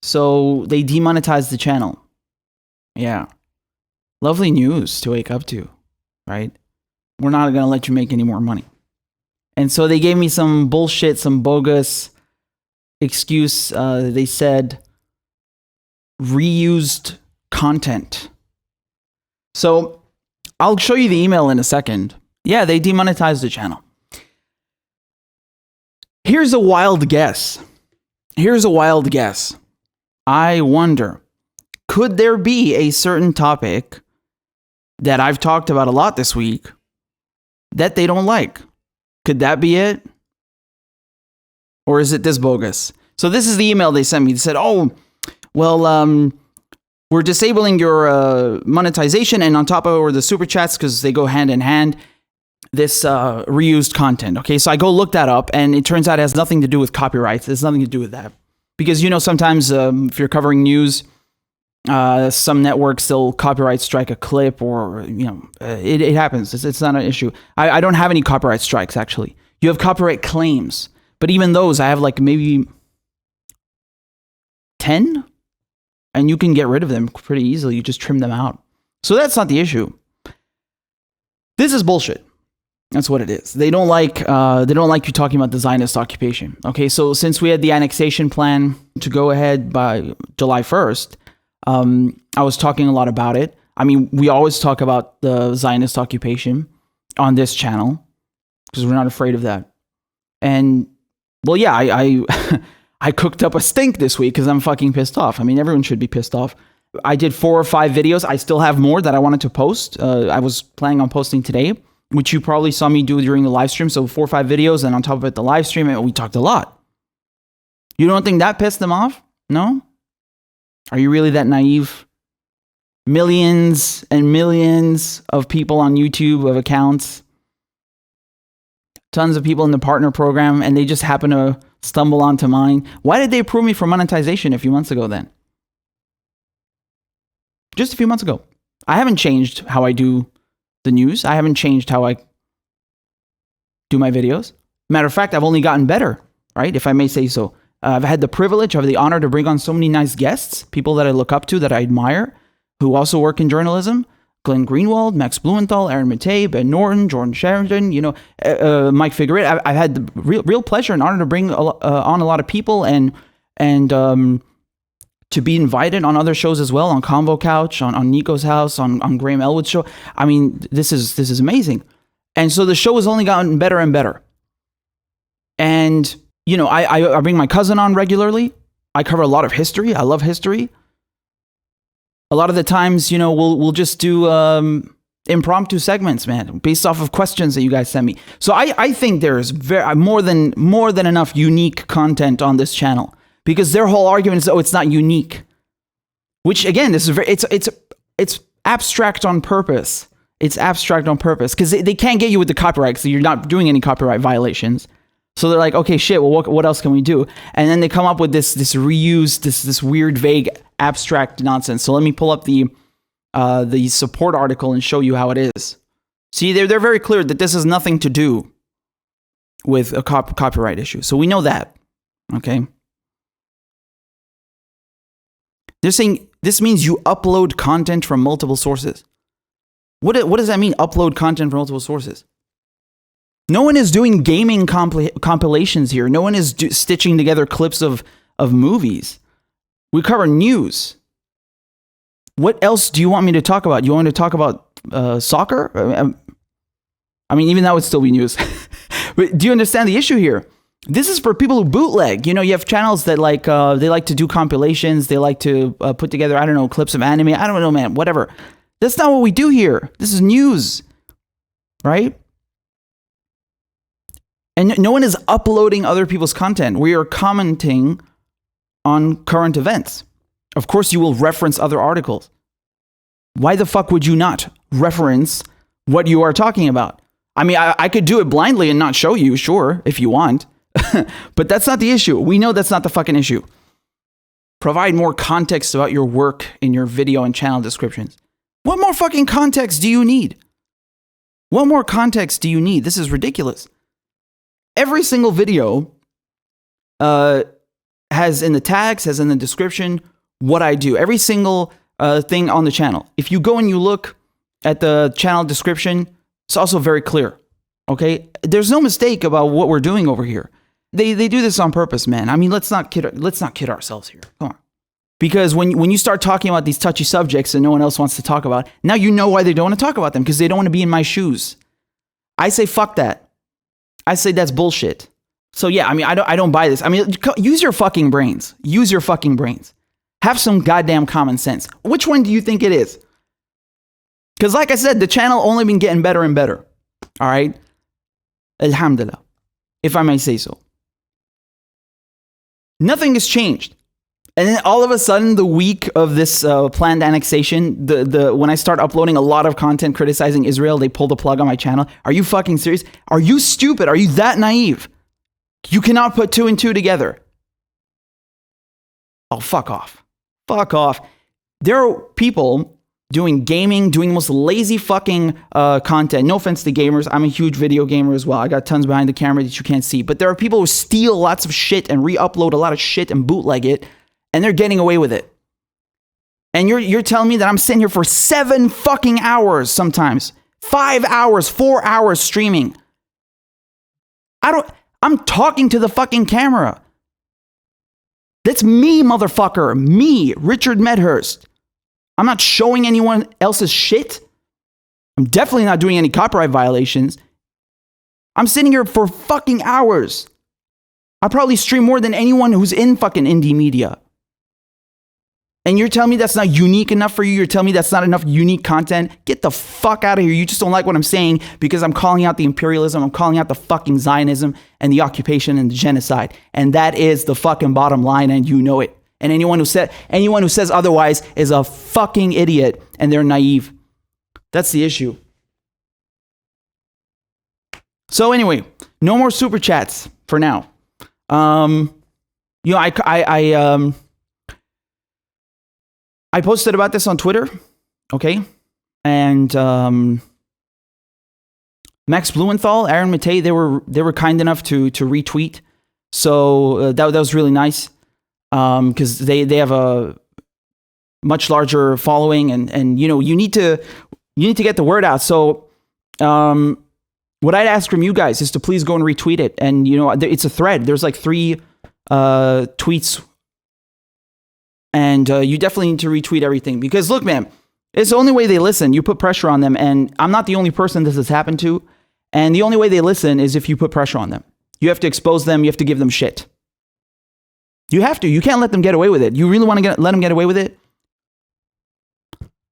So they demonetized the channel. Yeah. Lovely news to wake up to, right? We're not going to let you make any more money. And so they gave me some bullshit, some bogus excuse. They said reused content. So I'll show you the email in a second. Yeah, they demonetized the channel. Here's a wild guess. I wonder, could there be a certain topic that I've talked about a lot this week that they don't like? Could that be it? Or is it this bogus? So this is the email they sent me. They said, oh, well, we're disabling your monetization, and on top of it were the super chats because they go hand in hand. This reused content. Okay, so I go look that up, and it turns out it has nothing to do with copyrights. There's nothing to do with that. Because, you know, sometimes if you're covering news, some networks, they'll copyright strike a clip, or, you know, it happens. It's not an issue. I don't have any copyright strikes, actually. You have copyright claims. But even those, I have like maybe 10, and you can get rid of them pretty easily. You just trim them out. So that's not the issue. This is bullshit. That's what it is. They don't like you talking about the Zionist occupation. Okay, so since we had the annexation plan to go ahead by July 1st, I was talking a lot about it. I mean, we always talk about the Zionist occupation on this channel because we're not afraid of that. And well, yeah, I cooked up a stink this week because I'm fucking pissed off. I mean, everyone should be pissed off. I did 4 or 5 videos. I still have more that I wanted to post. I was planning on posting today, which you probably saw me do during the live stream. So 4 or 5 videos, and on top of it, the live stream, and we talked a lot. You don't think that pissed them off? No? Are you really that naive? Millions and millions of people on YouTube of accounts. Tons of people in the partner program, and they just happen to stumble onto mine. Why did they approve me for monetization a few months ago then? Just a few months ago. I haven't changed how I do the news. I haven't changed how I do my videos. Matter of fact, I've only gotten better, right? If I may say so. I've had the privilege, the honor to bring on so many nice guests, people that I look up to, that I admire, who also work in journalism. Glenn Greenwald, Max Blumenthal, Aaron Matei, Ben Norton, Jordan Sheridan, Mike Figueroa. I've had the real pleasure and honor to bring on a lot of people and to be invited on other shows as well, on Convo Couch, on Nico's House, on Graham Elwood's show. I mean, this is amazing. And so the show has only gotten better and better. And, you know, I bring my cousin on regularly. I cover a lot of history. I love history. A lot of the times, you know, we'll just do impromptu segments, man, based off of questions that you guys send me. So I think there's more than enough unique content on this channel, because their whole argument is, oh, it's not unique. Which again, this is it's abstract on purpose. It's abstract on purpose because they can't get you with the copyright, so you're not doing any copyright violations. So they're like, okay, shit, well, what else can we do? And then they come up with this reused, this weird, vague, abstract nonsense. So let me pull up the support article and show you how it is. See, they're very clear that this has nothing to do with a copyright issue. So we know that, okay? They're saying this means you upload content from multiple sources. What does that mean, upload content from multiple sources? No one is doing gaming compilations here. No one is stitching together clips of movies. We cover news. What else do you want me to talk about? You want me to talk about soccer? I mean, even that would still be news. But do you understand the issue here? This is for people who bootleg. You know, you have channels that they like to do compilations. They like to put together, I don't know, clips of anime. I don't know, man, whatever. That's not what we do here. This is news, right? And no one is uploading other people's content. We are commenting on current events. Of course, you will reference other articles. Why the fuck would you not reference what you are talking about? I mean, I could do it blindly and not show you, sure, if you want. But that's not the issue. We know that's not the fucking issue. Provide more context about your work in your video and channel descriptions. What more fucking context do you need? What more context do you need? This is ridiculous. Every single video has has in the tags, has in the description what I do. Every single thing on the channel. If you go and you look at the channel description, it's also very clear. Okay? There's no mistake about what we're doing over here. They do this on purpose, man. I mean, let's not kid ourselves here. Come on. Because when you start talking about these touchy subjects that no one else wants to talk about, now you know why they don't want to talk about them, because they don't want to be in my shoes. I say fuck that. I say that's bullshit. So yeah, I mean, I don't buy this. I mean, use your fucking brains. Use your fucking brains. Have some goddamn common sense. Which one do you think it is? Because like I said, the channel only been getting better and better. All right? Alhamdulillah, if I may say so. Nothing has changed. And then all of a sudden, the week of this planned annexation, when I start uploading a lot of content criticizing Israel, they pull the plug on my channel. Are you fucking serious? Are you stupid? Are you that naive? You cannot put 2 and 2 together. Oh, fuck off. Fuck off. There are people doing gaming, doing the most lazy fucking content. No offense to gamers. I'm a huge video gamer as well. I got tons behind the camera that you can't see. But there are people who steal lots of shit and re-upload a lot of shit and bootleg it. And they're getting away with it. And you're telling me that I'm sitting here for 7 fucking hours sometimes. 5 hours, 4 hours streaming. I'm talking to the fucking camera. That's me, motherfucker. Me, Richard Medhurst. I'm not showing anyone else's shit. I'm definitely not doing any copyright violations. I'm sitting here for fucking hours. I probably stream more than anyone who's in fucking indie media. And you're telling me that's not unique enough for you? You're telling me that's not enough unique content? Get the fuck out of here. You just don't like what I'm saying because I'm calling out the imperialism. I'm calling out the fucking Zionism and the occupation and the genocide. And that is the fucking bottom line, and you know it. And anyone who says otherwise is a fucking idiot, and they're naive. That's the issue. So anyway, no more super chats for now. I posted about this on Twitter, okay? And Max Blumenthal, Aaron Matei, they were kind enough to retweet. So that was really nice because they have a much larger following, and you know you need to get the word out. So what I'd ask from you guys is to please go and retweet it. And you know it's a thread. There's like 3 tweets. And you definitely need to retweet everything. Because look, man, it's the only way they listen. You put pressure on them. And I'm not the only person this has happened to. And the only way they listen is if you put pressure on them. You have to expose them. You have to give them shit. You have to. You can't let them get away with it. You really want to let them get away with it?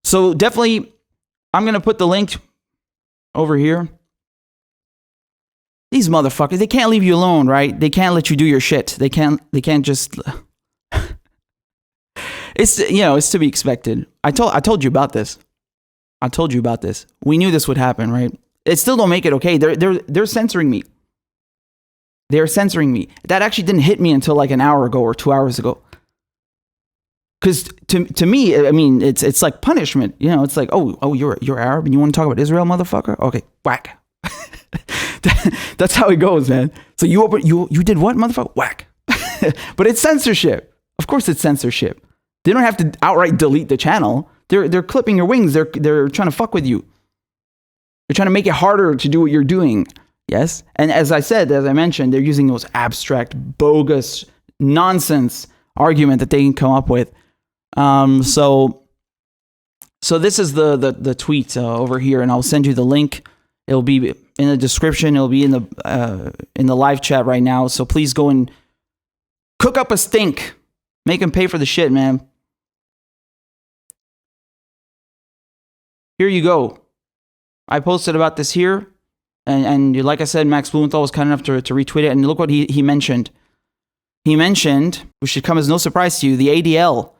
So definitely, I'm going to put the link over here. These motherfuckers, they can't leave you alone, right? They can't let you do your shit. They can't just... It's to be expected. I told you about this. I told you about this. We knew this would happen, right? It still don't make it okay. They're censoring me. They're censoring me. That actually didn't hit me until like an hour ago or 2 hours ago. Because to me, I mean, it's like punishment. You know, it's like, oh, you're Arab and you want to talk about Israel, motherfucker? Okay, whack. That's how it goes, man. So you did what, motherfucker? Whack. But it's censorship. Of course, it's censorship. They don't have to outright delete the channel. They're clipping your wings. They're trying to fuck with you. They're trying to make it harder to do what you're doing. Yes? And as I mentioned, they're using those abstract, bogus, nonsense argument that they can come up with. So this is the tweet over here, and I'll send you the link. It'll be in the description. It'll be in the live chat right now. So please go and cook up a stink. Make them pay for the shit, man. Here you go. I posted about this here. And like I said, Max Blumenthal was kind enough to retweet it. And look what he mentioned. He mentioned, which should come as no surprise to you, the ADL.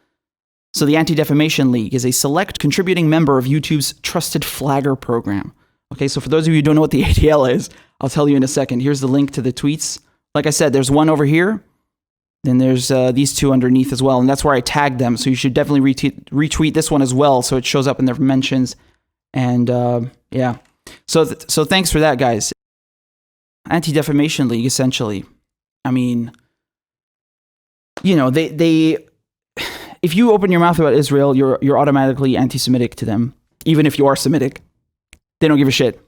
So the Anti-Defamation League is a select contributing member of YouTube's Trusted Flagger program. Okay, so for those of you who don't know what the ADL is, I'll tell you in a second. Here's the link to the tweets. Like I said, there's one over here. Then there's these 2 underneath as well, and that's where I tagged them. So you should definitely retweet this one as well, so it shows up in their mentions. And yeah, so thanks for that, guys. Anti-Defamation League, essentially. I mean, you know, they if you open your mouth about Israel, you're automatically anti-Semitic to them, even if you are Semitic. They don't give a shit,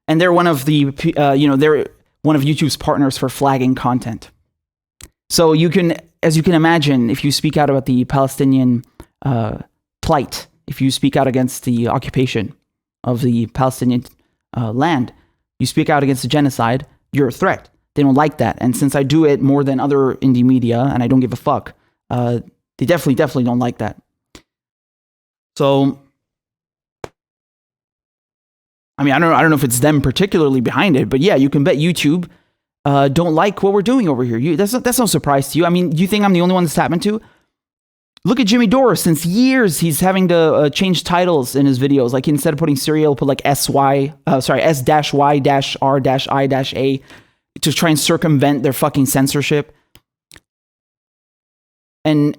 and they're one of the they're one of YouTube's partners for flagging content. So you can, as you can imagine, if you speak out about the Palestinian plight, if you speak out against the occupation of the Palestinian land, you speak out against the genocide, you're a threat. They don't like that. And since I do it more than other indie media, and I don't give a fuck, they definitely don't like that. So, I mean, I don't know if it's them particularly behind it, but yeah, you can bet YouTube don't like what we're doing over here. That's no surprise to you. I mean, do you think I'm the only one that's happened to? Look at Jimmy Dore. Since years, he's having to change titles in his videos. Like instead of putting Syria, he'll put like S-Y-R-I-A to try and circumvent their fucking censorship. And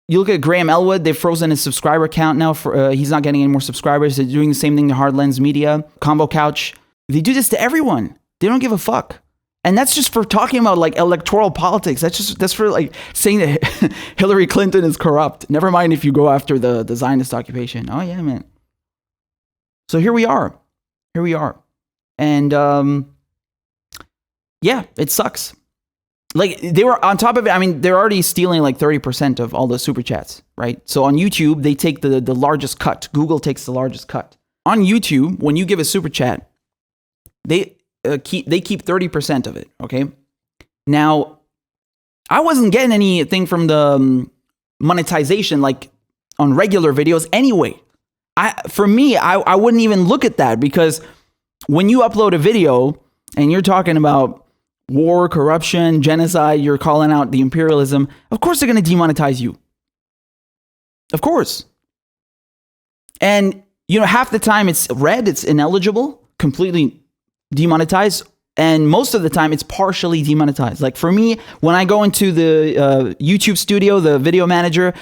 you look at Graham Elwood, they've frozen his subscriber count now. He's not getting any more subscribers. They're doing the same thing to Hard Lens Media, Combo Couch. They do this to everyone. They don't give a fuck. And that's just for talking about like electoral politics. That's for like saying that Hillary Clinton is corrupt. Never mind if you go after the Zionist occupation. Oh yeah, man. So here we are. And yeah, it sucks. Like they were on top of it. I mean, they're already stealing like 30% of all the super chats, right? So on YouTube, they take the largest cut. Google takes the largest cut. On YouTube, when you give a super chat, they keep 30% of it. Okay. Now, I wasn't getting anything from the monetization like on regular videos anyway. For me, I wouldn't even look at that, because when you upload a video and you're talking about war, corruption, genocide, you're calling out the imperialism, of course they're going to demonetize you. Of course. And, you know, half the time it's red, it's ineligible, completely demonetized, and most of the time it's partially demonetized. Like for me, when I go into the YouTube studio, the video manager,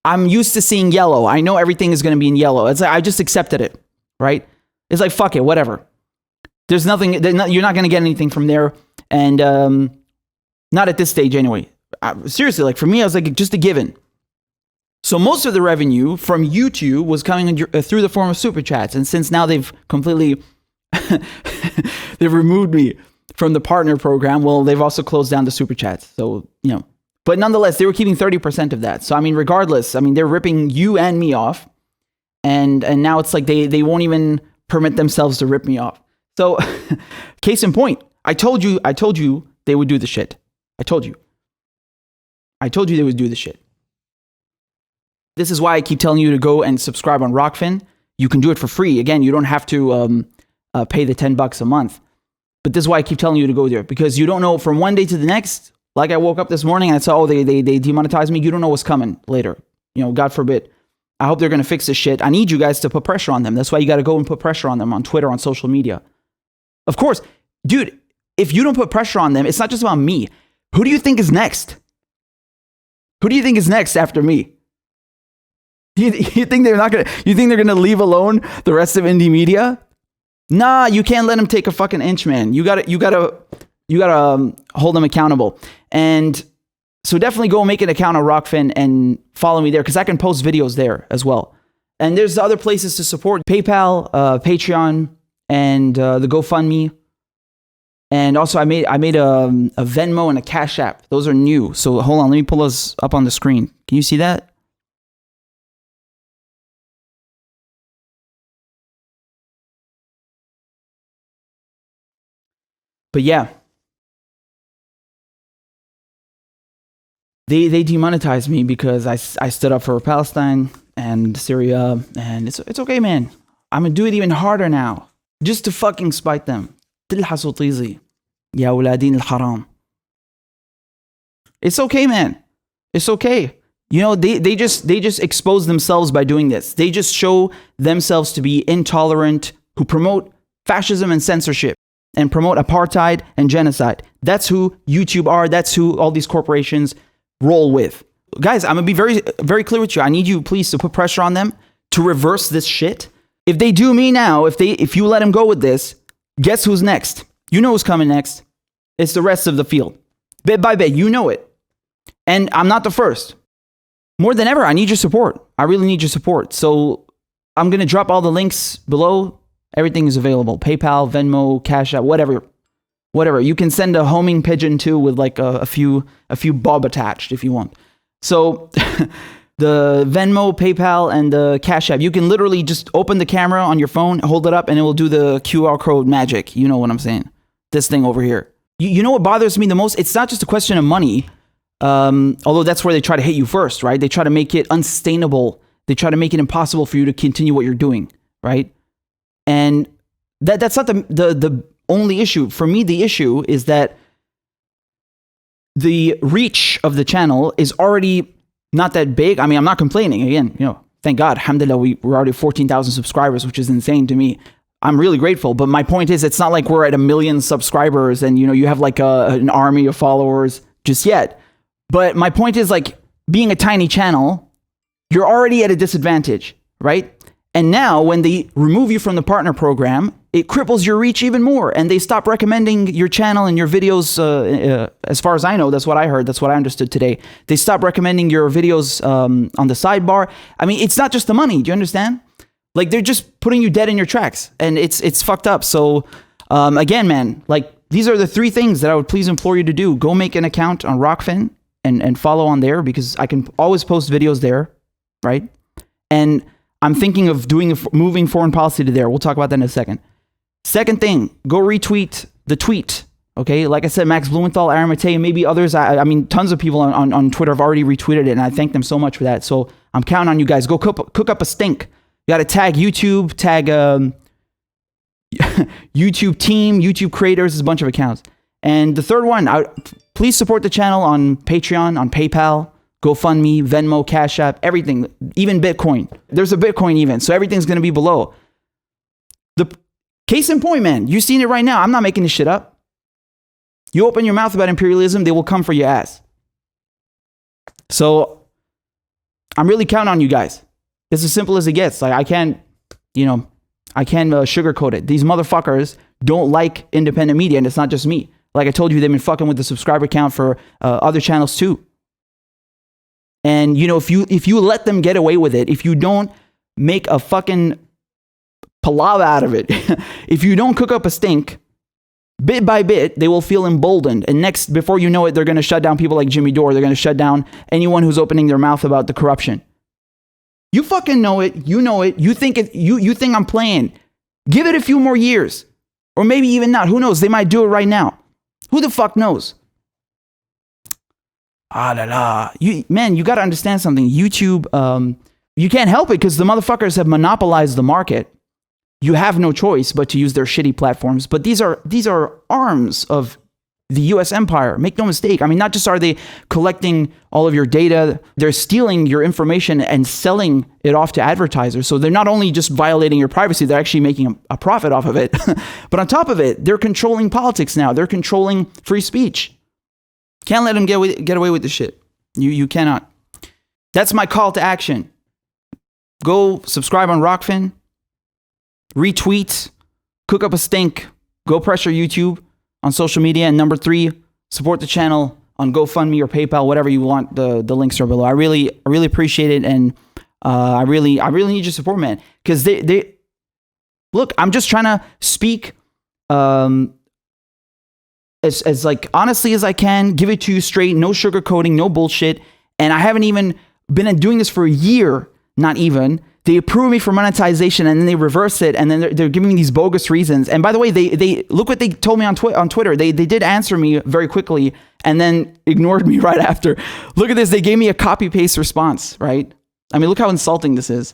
I'm used to seeing yellow. I know everything is going to be in yellow. It's like I just accepted it, right? It's like, fuck it, whatever. There's nothing, you're not going to get anything from there. And not at this stage anyway. Seriously, like for me, I was like, just a given. So most of the revenue from YouTube was coming through the form of super chats. And since now they've completely, they've removed me from the partner program, well, they've also closed down the super chats. So, you know, but nonetheless, they were keeping 30% of that. So, I mean, regardless, I mean, they're ripping you and me off. And now it's like they won't even permit themselves to rip me off. So, case in point, I told you they would do the shit. I told you they would do the shit. This is why I keep telling you to go and subscribe on Rockfin. You can do it for free. Again, you don't have to pay the $10 a month. But this is why I keep telling you to go there, because you don't know from one day to the next. Like I woke up this morning and I saw, they demonetized me. You don't know what's coming later. You know, God forbid. I hope they're going to fix this shit. I need you guys to put pressure on them. That's why you got to go and put pressure on them on Twitter, on social media. Of course, dude, if you don't put pressure on them, it's not just about me. Who do you think is next? Who do you think is next after me? You think they're not gonna? You think they're gonna leave alone the rest of indie media? Nah, you can't let them take a fucking inch, man. You gotta hold them accountable. And so definitely go make an account on Rockfin and follow me there, because I can post videos there as well. And there's other places to support: PayPal, Patreon, and the GoFundMe. And also I made a Venmo and a CashApp. Those are new. So hold on, let me pull those up on the screen. Can you see that? But yeah, they demonetized me because I stood up for Palestine and Syria, and it's okay, man. I'm gonna do it even harder now, just to fucking spite them. Ya wuladin al-haram. It's okay, man. It's okay. You know, they just expose themselves by doing this. They just show themselves to be intolerant, who promote fascism and censorship, and promote apartheid and genocide. That's who YouTube are. That's who all these corporations roll with. Guys, I'm gonna be very, very clear with you. I need you, please, to put pressure on them to reverse this shit. If they do me now, if you let them go with this, guess who's next? You know who's coming next. It's the rest of the field. Bit by bit, you know it. And I'm not the first. More than ever, I need your support. I really need your support. So I'm going to drop all the links below. Everything is available. PayPal, Venmo, CashApp, whatever. You can send a homing pigeon too with like a few bob attached if you want. So the Venmo, PayPal, and the CashApp, you can literally just open the camera on your phone, hold it up, and it will do the QR code magic. You know what I'm saying? This thing over here. You know what bothers me the most? It's not just a question of money. Although that's where they try to hit you first, right? They try to make it unsustainable. They try to make it impossible for you to continue what you're doing, right? And that's not the only issue. For me, the issue is that the reach of the channel is already not that big. I mean, I'm not complaining. Again, thank God, alhamdulillah, we're already 14,000 subscribers, which is insane to me. I'm really grateful. But my point is, it's not like we're at 1 million subscribers and, you have like an army of followers just yet. But my point is, like, being a tiny channel, you're already at a disadvantage, right? And now when they remove you from the partner program, it cripples your reach even more. And they stop recommending your channel and your videos. As far as I know, that's what I heard. That's what I understood today. They stop recommending your videos on the sidebar. I mean, it's not just the money. Do you understand? Like, they're just putting you dead in your tracks. And it's fucked up. So again, man, like, these are the 3 things that I would please implore you to do. Go make an account on Rockfin and follow on there, because I can always post videos there, right? And I'm thinking of moving foreign policy to there. We'll talk about that in a second. Second thing, go retweet the tweet. Okay, like I said, Max Blumenthal, Aaron Matei, and maybe others. I mean, tons of people on Twitter have already retweeted it, and I thank them so much for that. So I'm counting on you guys. Go cook up a stink. You got to tag YouTube, tag YouTube team, YouTube creators. There's a bunch of accounts. And the third one, please support the channel on Patreon, on PayPal, GoFundMe, Venmo, Cash App, everything, even Bitcoin. There's a Bitcoin even, so everything's going to be below. The case in point, man, you've seen it right now. I'm not making this shit up. You open your mouth about imperialism, they will come for your ass. So I'm really counting on you guys. It's as simple as it gets. Like, I can't sugarcoat it. These motherfuckers don't like independent media, and it's not just me. Like I told you, they've been fucking with the subscriber count for other channels too. And, if you let them get away with it, if you don't make a fucking palaver out of it, if you don't cook up a stink, bit by bit, they will feel emboldened. And before you know it, they're going to shut down people like Jimmy Dore. They're going to shut down anyone who's opening their mouth about the corruption. You fucking know it. You know it. You think you think I'm playing. Give it a few more years. Or maybe even not. Who knows? They might do it right now. Who the fuck knows? Man, you got to understand something. YouTube, you can't help it because the motherfuckers have monopolized the market. You have no choice but to use their shitty platforms. But these are arms of the US empire. Make no mistake. I mean, not just are they collecting all of your data, they're stealing your information and selling it off to advertisers. So they're not only just violating your privacy, they're actually making a profit off of it. But on top of it, they're controlling politics now. They're controlling free speech. Can't let them get away with this shit. You cannot. That's my call to action. Go subscribe on Rockfin. Retweet. Cook up a stink. Go pressure YouTube on social media. And number 3, support the channel on GoFundMe or PayPal, whatever you want. The links are below. I really appreciate it. And I really need your support, man. Because they look, I'm just trying to speak as like honestly as I can, give it to you straight, no sugarcoating, no bullshit. And I haven't even been doing this for a year, not even. They approve me for monetization and then they reverse it, and then they're giving me these bogus reasons. And by the way, they look what they told me on Twitter. They did answer me very quickly and then ignored me right after. Look at this. They gave me a copy paste response, right? I mean, look how insulting this is.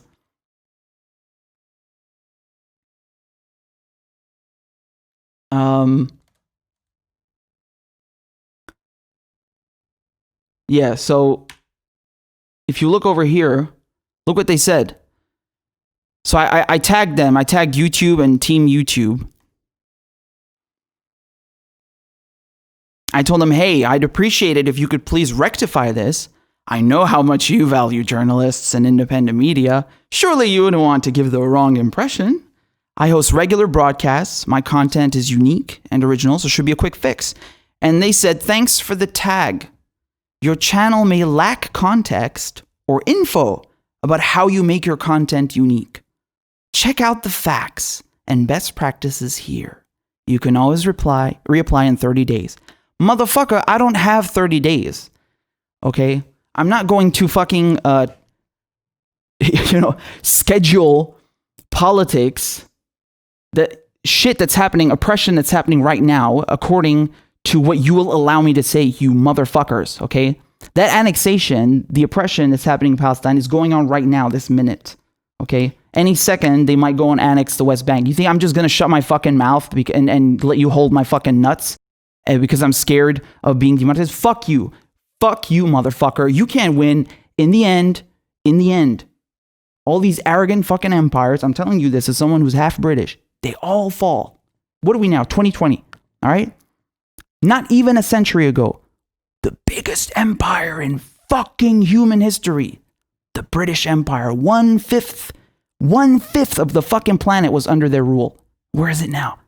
Yeah, so if you look over here, look what they said. So I tagged them. I tagged YouTube and Team YouTube. I told them, hey, I'd appreciate it if you could please rectify this. I know how much you value journalists and independent media. Surely you wouldn't want to give the wrong impression. I host regular broadcasts. My content is unique and original, so it should be a quick fix. And they said, thanks for the tag. Your channel may lack context or info about how you make your content unique. Check out the facts and best practices here. You can always reapply in 30 days. Motherfucker, I don't have 30 days. Okay? I'm not going to fucking, schedule politics, the shit that's happening, oppression that's happening right now, according to what you will allow me to say, you motherfuckers, okay? That annexation, the oppression that's happening in Palestine is going on right now, this minute, okay? Any second, they might go and annex the West Bank. You think I'm just going to shut my fucking mouth and let you hold my fucking nuts because I'm scared of being demonetized? Fuck you. Fuck you, motherfucker. You can't win. In the end, all these arrogant fucking empires, I'm telling you this as someone who's half British, they all fall. What are we now? 2020, all right? Not even a century ago, the biggest empire in fucking human history, the British Empire, one-fifth of the fucking planet was under their rule. Where is it now?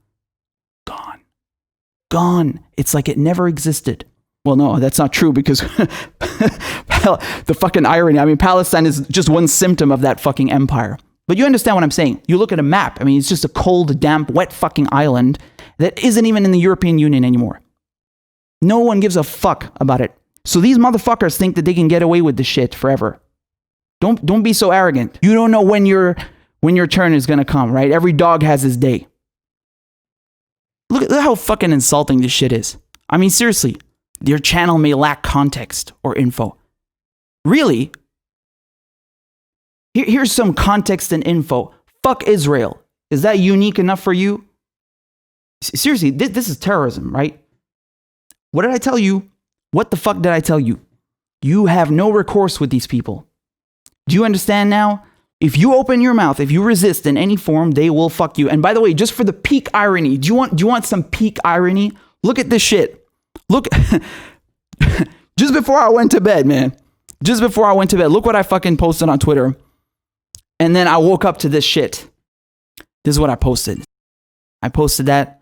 Gone. It's like it never existed. Well, no, that's not true because the fucking irony. I mean, Palestine is just one symptom of that fucking empire. But you understand what I'm saying. You look at a map. I mean, it's just a cold, damp, wet fucking island that isn't even in the European Union anymore. No one gives a fuck about it. So these motherfuckers think that they can get away with this shit forever. Don't be so arrogant. You don't know when your turn is going to come, right? Every dog has his day. Look at how fucking insulting this shit is. I mean, seriously. Your channel may lack context or info. Really? Here's some context and info. Fuck Israel. Is that unique enough for you? Seriously, this is terrorism, right? What did I tell you? What the fuck did I tell you? You have no recourse with these people. Do you understand now? If you open your mouth, if you resist in any form, they will fuck you. And by the way, just for the peak irony, do you want some peak irony? Look at this shit. Look, just before I went to bed, man. Just before I went to bed, look what I fucking posted on Twitter. And then I woke up to this shit. This is what I posted. I posted that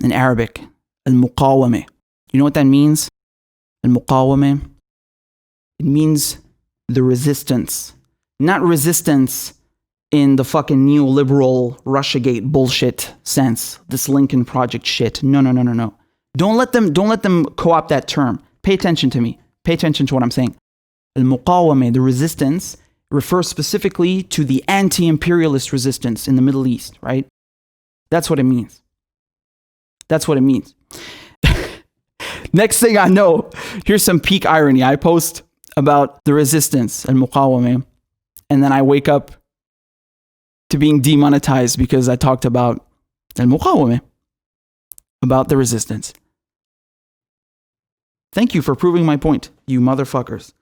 in Arabic. Al-Muqawamah. You know what that means? Al-Muqawamah. It means the resistance. Not resistance in the fucking neoliberal Russiagate bullshit sense. This Lincoln Project shit. No. Don't let them co-opt that term. Pay attention to me. Pay attention to what I'm saying. Al-Muqawamah, the resistance, refers specifically to the anti-imperialist resistance in the Middle East, right? That's what it means. That's what it means. Next thing I know, here's some peak irony. I post about the resistance, Al-Muqawamah, and then I wake up to being demonetized because I talked about Al-Muqawamah, about the resistance. Thank you for proving my point, you motherfuckers.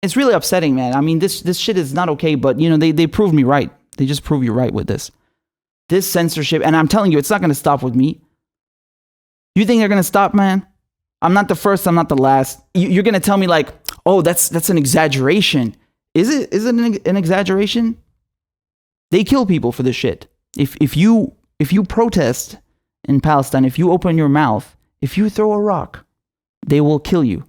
It's really upsetting, man. I mean, this shit is not okay, but, you know, they proved me right. They just prove you right with this. This censorship, and I'm telling you, it's not going to stop with me. You think they're going to stop, man? I'm not the first, I'm not the last. You're going to tell me like, oh, that's an exaggeration. Is it an exaggeration? They kill people for this shit. If you protest in Palestine, if you open your mouth, if you throw a rock, they will kill you.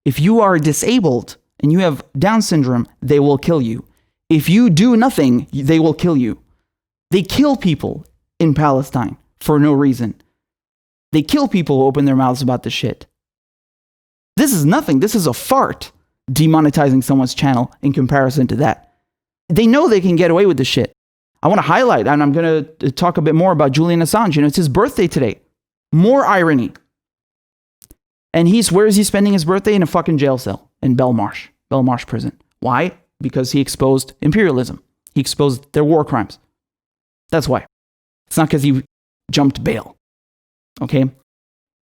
If you are disabled and you have Down syndrome, they will kill you. If you do nothing, they will kill you. They kill people in Palestine for no reason. They kill people who open their mouths about this shit. This is nothing. This is a fart, demonetizing someone's channel in comparison to that. They know they can get away with this shit. I want to highlight, and I'm going to talk a bit more about Julian Assange. You know, it's his birthday today. More irony. And where is he spending his birthday? In a fucking jail cell in Belmarsh prison. Why? Because he exposed imperialism. He exposed their war crimes. That's why. It's not because he jumped bail. Okay?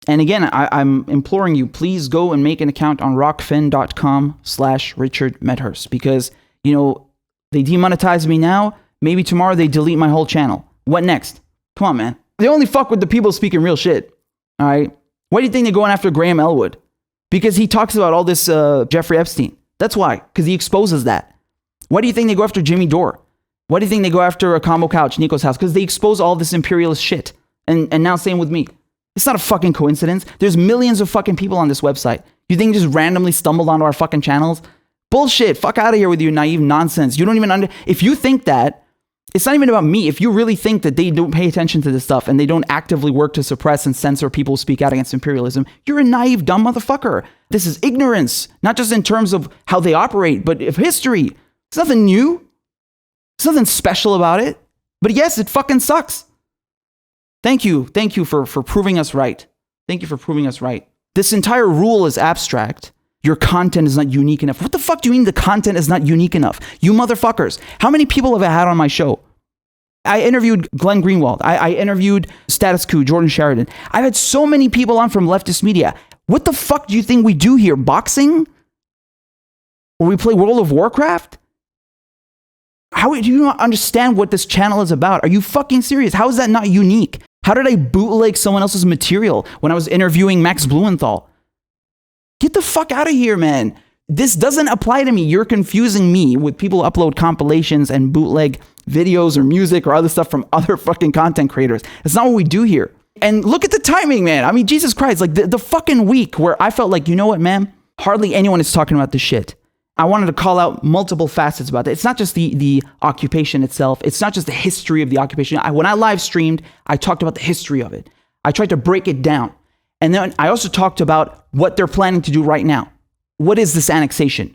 And again, I'm imploring you, please go and make an account on rockfin.com/RichardMedhurst because, you know, they demonetize me now. Maybe tomorrow they delete my whole channel. What next? Come on, man. They only fuck with the people speaking real shit. All right? Why do you think they're going after Graham Elwood? Because he talks about all this Jeffrey Epstein. That's why. Because he exposes that. Why do you think they go after Jimmy Dore? Why do you think they go after a combo couch, Nico's house? Because they expose all this imperialist shit. And now same with me. It's not a fucking coincidence. There's millions of fucking people on this website. You think you just randomly stumbled onto our fucking channels? Bullshit. Fuck out of here with your naive nonsense. You don't even if you think that, it's not even about me. If you really think that they don't pay attention to this stuff and they don't actively work to suppress and censor people who speak out against imperialism, you're a naive, dumb motherfucker. This is ignorance, not just in terms of how they operate, but of history. It's nothing new. There's nothing special about it. But yes, it fucking sucks. Thank you. Thank you for proving us right. Thank you for proving us right. This entire rule is abstract. Your content is not unique enough. What the fuck do you mean the content is not unique enough? You motherfuckers. How many people have I had on my show? I interviewed Glenn Greenwald. I interviewed Status Quo, Jordan Sheridan. I've had so many people on from leftist media. What the fuck do you think we do here? Boxing? Or we play World of Warcraft? How do you not understand what this channel is about? Are you fucking serious? How is that not unique? How did I bootleg someone else's material when I was interviewing Max Blumenthal? Get the fuck out of here, man. This doesn't apply to me. You're confusing me with people who upload compilations and bootleg videos or music or other stuff from other fucking content creators. That's not what we do here. And look at the timing, man. I mean, Jesus Christ, like the fucking week where I felt like, you know what, man? Hardly anyone is talking about this shit. I wanted to call out multiple facets about it. It's not just the occupation itself. It's not just the history of the occupation. When I live streamed, I talked about the history of it. I tried to break it down. And then I also talked about what they're planning to do right now. What is this annexation?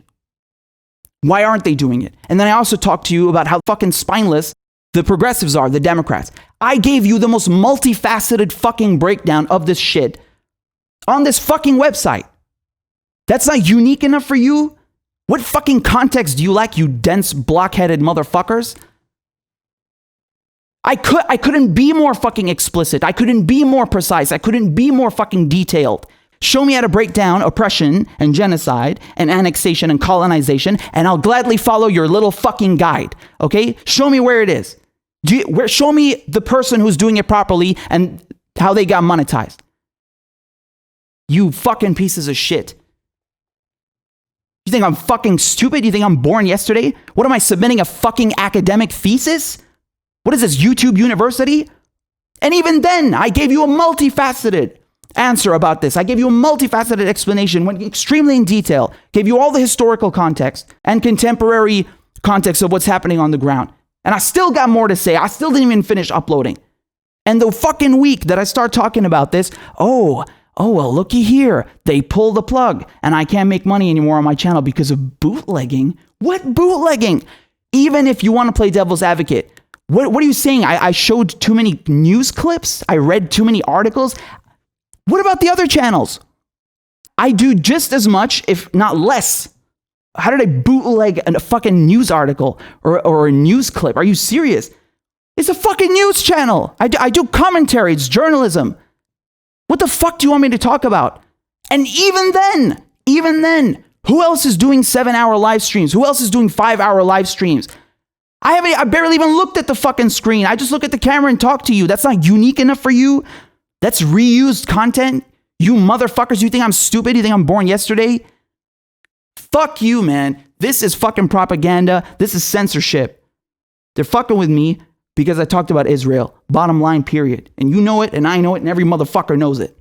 Why aren't they doing it? And then I also talked to you about how fucking spineless the progressives are, the Democrats. I gave you the most multifaceted fucking breakdown of this shit on this fucking website. That's not unique enough for you? What fucking context do you lack, you dense, blockheaded motherfuckers? I couldn't be more fucking explicit. I couldn't be more precise. I couldn't be more fucking detailed. Show me how to break down oppression and genocide and annexation and colonization, and I'll gladly follow your little fucking guide. Okay? Show me where it is. Show me the person who's doing it properly and how they got monetized. You fucking pieces of shit. You think I'm fucking stupid? You think I'm born yesterday? What am I submitting, a fucking academic thesis? What is this, YouTube University? And even then, I gave you a multifaceted answer about this. I gave you a multifaceted explanation, went extremely in detail, gave you all the historical context and contemporary context of what's happening on the ground. And I still got more to say. I still didn't even finish uploading. And the fucking week that I start talking about this, oh, well, looky here. They pull the plug and I can't make money anymore on my channel because of bootlegging. What bootlegging? Even if you want to play devil's advocate, what are you saying? I showed too many news clips? I read too many articles? What about the other channels? I do just as much, if not less. How did I bootleg a fucking news article or a news clip? Are you serious? It's a fucking news channel. I do commentary. It's journalism. What the fuck do you want me to talk about? And even then, who else is doing 7-hour live streams? Who else is doing 5-hour live streams? I barely even looked at the fucking screen. I just look at the camera and talk to you. That's not unique enough for you? That's reused content? You motherfuckers, you think I'm stupid? You think I'm born yesterday? Fuck you, man. This is fucking propaganda. This is censorship. They're fucking with me because I talked about Israel. Bottom line, period. And you know it, and I know it, and every motherfucker knows it.